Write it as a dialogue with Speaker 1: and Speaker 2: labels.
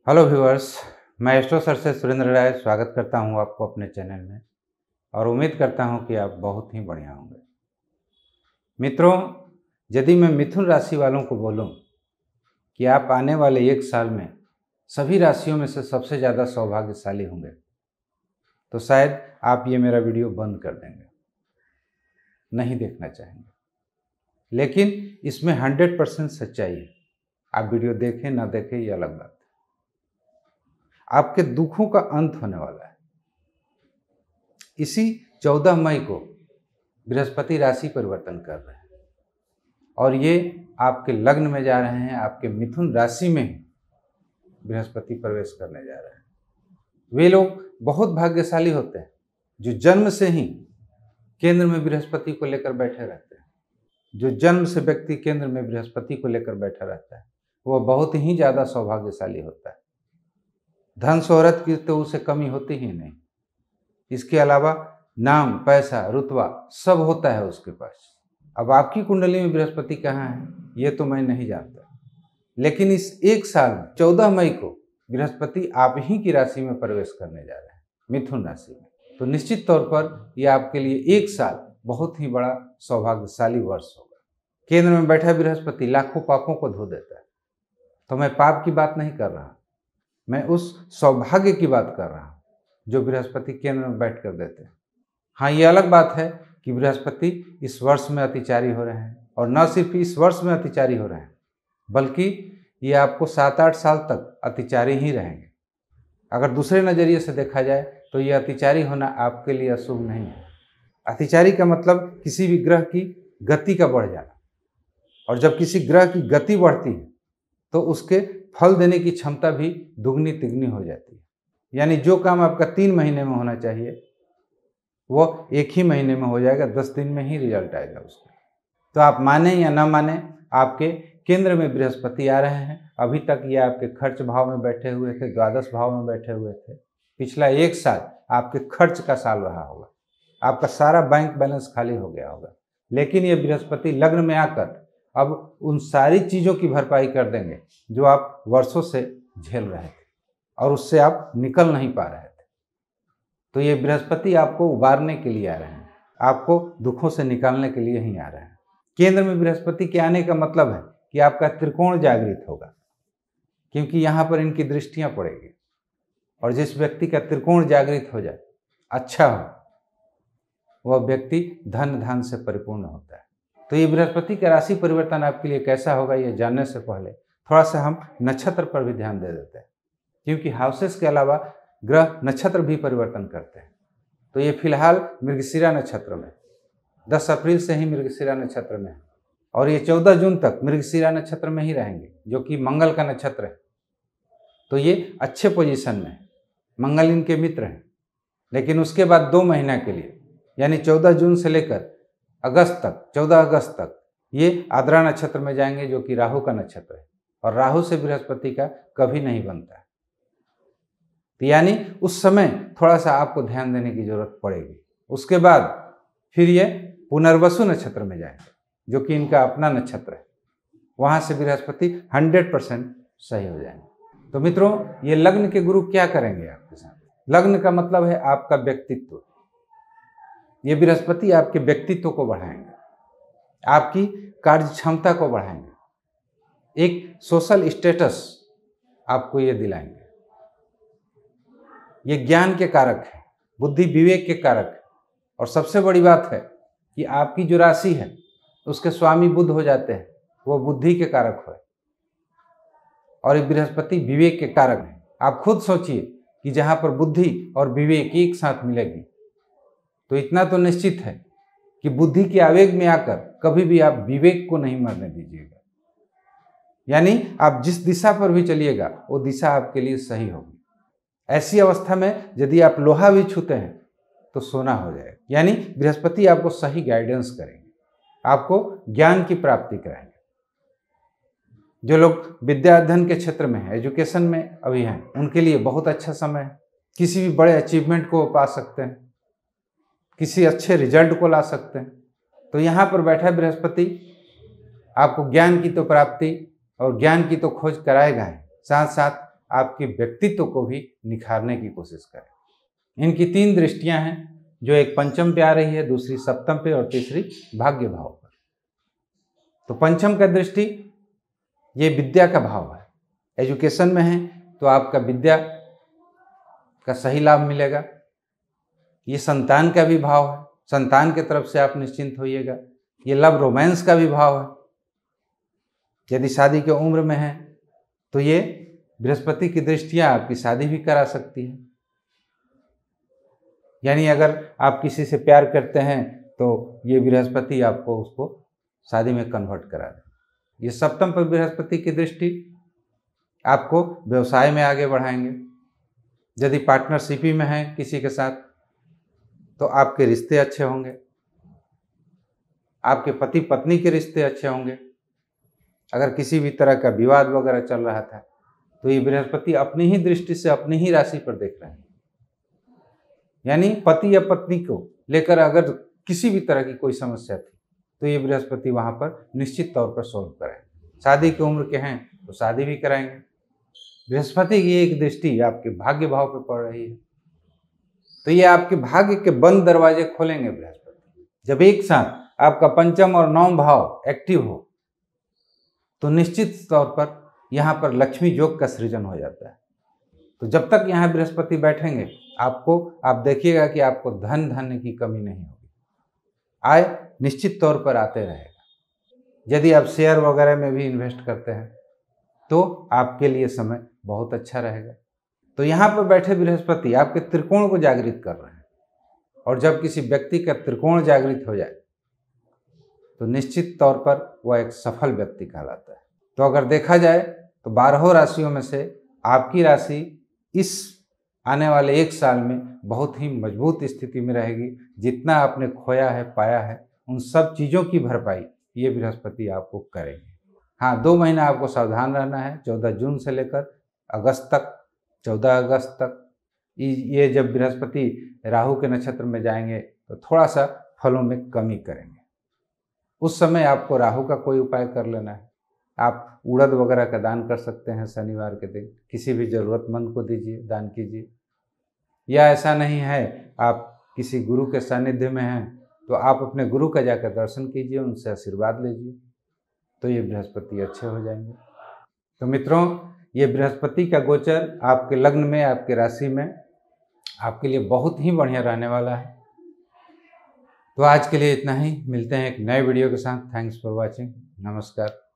Speaker 1: Hello viewers, मैं astro sir से सुरेंद्र राय स्वागत करता हूं आपको अपने चैनल में और उम्मीद करता हूं कि आप बहुत ही बढ़िया होंगे। मित्रों, यदि मैं मिथुन राशि वालों को बोलूं कि आप आने वाले एक साल में सभी राशियों में से सबसे ज़्यादा सौभाग्यशाली होंगे तो शायद आप ये मेरा वीडियो बंद कर देंगे, नहीं देखना चाहेंगे। लेकिन इसमें 100% सच्चाई है। आप वीडियो देखें ना देखें ये अलग बात है। आपके दुखों का अंत होने वाला है। इसी 14 मई को बृहस्पति राशि परिवर्तन कर रहे हैं और ये आपके लग्न में जा रहे हैं। आपके मिथुन राशि में बृहस्पति प्रवेश करने जा रहे हैं। वे लोग बहुत भाग्यशाली होते हैं जो जन्म से ही केंद्र में बृहस्पति को लेकर बैठे रहते हैं। जो जन्म से व्यक्ति केंद्र में बृहस्पति को लेकर बैठा रहता है वह बहुत ही ज़्यादा सौभाग्यशाली होता है। धन शोहरत की तो उसे कमी होती ही नहीं। इसके अलावा नाम, पैसा, रुतबा सब होता है उसके पास। अब आपकी कुंडली में बृहस्पति कहाँ है ये तो मैं नहीं जानता, लेकिन इस एक साल में 14 मई को बृहस्पति आप ही की राशि में प्रवेश करने जा रहे हैं, मिथुन राशि में। तो निश्चित तौर पर यह आपके लिए एक साल बहुत ही बड़ा सौभाग्यशाली वर्ष होगा। केंद्र में बैठा बृहस्पति लाखों पापों को धो देता है। तो मैं पाप की बात नहीं कर रहा, मैं उस सौभाग्य की बात कर रहा हूँ जो बृहस्पति केंद्र में बैठ कर देते हैं। हाँ, ये अलग बात है कि बृहस्पति इस वर्ष में अतिचारी हो रहे हैं और न सिर्फ इस वर्ष में अतिचारी हो रहे हैं बल्कि ये आपको 7-8 साल तक अतिचारी ही रहेंगे। अगर दूसरे नज़रिए से देखा जाए तो ये अतिचारी होना आपके लिए अशुभ नहीं है। अतिचारी का मतलब किसी भी ग्रह की गति का बढ़ जाना, और जब किसी ग्रह की गति बढ़ती है तो उसके फल देने की क्षमता भी दुगनी तिगनी हो जाती है। यानी जो काम आपका 3 महीने में होना चाहिए वो 1 ही महीने में हो जाएगा, 10 दिन में ही रिजल्ट आएगा उसका। तो आप माने या ना माने, आपके केंद्र में बृहस्पति आ रहे हैं। अभी तक ये आपके खर्च भाव में बैठे हुए थे, द्वादश भाव में बैठे हुए थे। पिछला एक साल आपके खर्च का साल रहा होगा, आपका सारा बैंक बैलेंस खाली हो गया होगा। लेकिन ये बृहस्पति लग्न में आकर अब उन सारी चीज़ों की भरपाई कर देंगे जो आप वर्षों से झेल रहे थे और उससे आप निकल नहीं पा रहे थे। तो ये बृहस्पति आपको उबारने के लिए आ रहे हैं, आपको दुखों से निकालने के लिए ही आ रहे हैं। केंद्र में बृहस्पति के आने का मतलब है कि आपका त्रिकोण जागृत होगा, क्योंकि यहाँ पर इनकी दृष्टियाँ पड़ेगी। और जिस व्यक्ति का त्रिकोण जागृत हो जाए, अच्छा हो, वह व्यक्ति धन धान से परिपूर्ण होता है। तो ये बृहस्पति का राशि परिवर्तन आपके लिए कैसा होगा ये जानने से पहले थोड़ा सा हम नक्षत्र पर भी ध्यान दे देते हैं, क्योंकि हाउसेस के अलावा ग्रह नक्षत्र भी परिवर्तन करते हैं। तो ये फिलहाल मृगशिरा नक्षत्र में 10 अप्रैल से ही मृगशिरा नक्षत्र में है और ये 14 जून तक मृगशिरा नक्षत्र में ही रहेंगे, जो कि मंगल का नक्षत्र है। तो ये अच्छे पोजीशन में है, मंगल इनके मित्र हैं। लेकिन उसके बाद 2 महीना के लिए यानी 14 जून से लेकर अगस्त तक, 14 अगस्त तक ये आद्रा नक्षत्र में जाएंगे, जो कि राहु का नक्षत्र है और राहु से बृहस्पति का कभी नहीं बनता है। तो यानी उस समय थोड़ा सा आपको ध्यान देने की जरूरत पड़ेगी। उसके बाद फिर ये पुनर्वसु नक्षत्र में जाएंगे, जो कि इनका अपना नक्षत्र है। वहाँ से बृहस्पति 100% सही हो जाएंगे। तो मित्रों, ये लग्न के गुरु क्या करेंगे आपके साथ? लग्न का मतलब है आपका व्यक्तित्व। ये बृहस्पति आपके व्यक्तित्व को बढ़ाएंगे, आपकी कार्य क्षमता को बढ़ाएंगे, एक सोशल स्टेटस आपको ये दिलाएंगे। ये ज्ञान के कारक है, बुद्धि विवेक के कारक है। और सबसे बड़ी बात है कि आपकी जो राशि है उसके स्वामी बुध हो जाते हैं, वो बुद्धि के कारक है और ये बृहस्पति विवेक के कारक है। आप खुद सोचिए कि जहाँ पर बुद्धि और विवेक एक साथ मिलेगी तो इतना तो निश्चित है कि बुद्धि के आवेग में आकर कभी भी आप विवेक को नहीं मरने दीजिएगा। यानी आप जिस दिशा पर भी चलिएगा वो दिशा आपके लिए सही होगी। ऐसी अवस्था में यदि आप लोहा भी छूते हैं तो सोना हो जाएगा। यानी बृहस्पति आपको सही गाइडेंस करेंगे, आपको ज्ञान की प्राप्ति कराएंगे। जो लोग विद्या अध्ययन के क्षेत्र में हैं, एजुकेशन में अभी हैं, उनके लिए बहुत अच्छा समय है। किसी भी बड़े अचीवमेंट को पा सकते हैं, किसी अच्छे रिजल्ट को ला सकते हैं। तो यहाँ पर बैठा बृहस्पति आपको ज्ञान की तो प्राप्ति और ज्ञान की तो खोज कराएगा ही, साथ साथ आपके व्यक्तित्व को भी निखारने की कोशिश करें। इनकी 3 दृष्टियां हैं, जो एक पंचम पे आ रही है, दूसरी सप्तम पे और तीसरी भाग्य भाव पर। तो पंचम का दृष्टि ये विद्या का भाव है। एजुकेशन में है तो आपका विद्या का सही लाभ मिलेगा। ये संतान का भी भाव है, संतान की तरफ से आप निश्चिंत होइएगा। ये लव रोमांस का भी भाव है। यदि शादी की उम्र में है तो ये बृहस्पति की दृष्टियां आपकी शादी भी करा सकती है। यानी अगर आप किसी से प्यार करते हैं तो ये बृहस्पति आपको उसको शादी में कन्वर्ट करा दे। ये सप्तम पर बृहस्पति की दृष्टि आपको व्यवसाय में आगे बढ़ाएंगे। यदि पार्टनरशिप में है किसी के साथ तो आपके रिश्ते अच्छे होंगे, आपके पति पत्नी के रिश्ते अच्छे होंगे। अगर किसी भी तरह का विवाद वगैरह चल रहा था तो ये बृहस्पति अपनी ही दृष्टि से अपनी ही राशि पर देख रहे हैं। यानी पति या पत्नी को लेकर अगर किसी भी तरह की कोई समस्या थी तो ये बृहस्पति वहां पर निश्चित तौर पर सॉल्व करेंगे। शादी की उम्र के हैं तो शादी भी कराएंगे। बृहस्पति की एक दृष्टि आपके भाग्य भाव पर पड़ रही है तो ये आपके भाग्य के बंद दरवाजे खोलेंगे बृहस्पति। जब एक साथ आपका पंचम और नवम भाव एक्टिव हो तो निश्चित तौर पर यहाँ पर लक्ष्मी योग का सृजन हो जाता है। तो जब तक यहाँ बृहस्पति बैठेंगे आप देखिएगा कि आपको धन धान्य की कमी नहीं होगी। आय निश्चित तौर पर आते रहेगा। यदि आप शेयर वगैरह में भी इन्वेस्ट करते हैं तो आपके लिए समय बहुत अच्छा रहेगा। तो यहाँ पर बैठे बृहस्पति आपके त्रिकोण को जागृत कर रहे हैं, और जब किसी व्यक्ति का त्रिकोण जागृत हो जाए तो निश्चित तौर पर वह एक सफल व्यक्ति कहलाता है। तो अगर देखा जाए तो 12 राशियों में से आपकी राशि इस आने वाले 1 साल में बहुत ही मजबूत स्थिति में रहेगी। जितना आपने खोया है, पाया है, उन सब चीज़ों की भरपाई ये बृहस्पति आपको करेंगे। हाँ, 2 महीना आपको सावधान रहना है। 14 जून से लेकर अगस्त तक, 14 अगस्त तक ये जब बृहस्पति राहु के नक्षत्र में जाएंगे तो थोड़ा सा फलों में कमी करेंगे। उस समय आपको राहु का कोई उपाय कर लेना है। आप उड़द वगैरह का दान कर सकते हैं शनिवार के दिन, किसी भी ज़रूरतमंद को दीजिए, दान कीजिए। या ऐसा नहीं है आप किसी गुरु के सानिध्य में हैं तो आप अपने गुरु का जाकर दर्शन कीजिए, उनसे आशीर्वाद लीजिए, तो ये बृहस्पति अच्छे हो जाएंगे। तो मित्रों, ये बृहस्पति का गोचर आपके लग्न में, आपके राशि में आपके लिए बहुत ही बढ़िया रहने वाला है। तो आज के लिए इतना ही। मिलते हैं एक नए वीडियो के साथ। Thanks for watching. नमस्कार।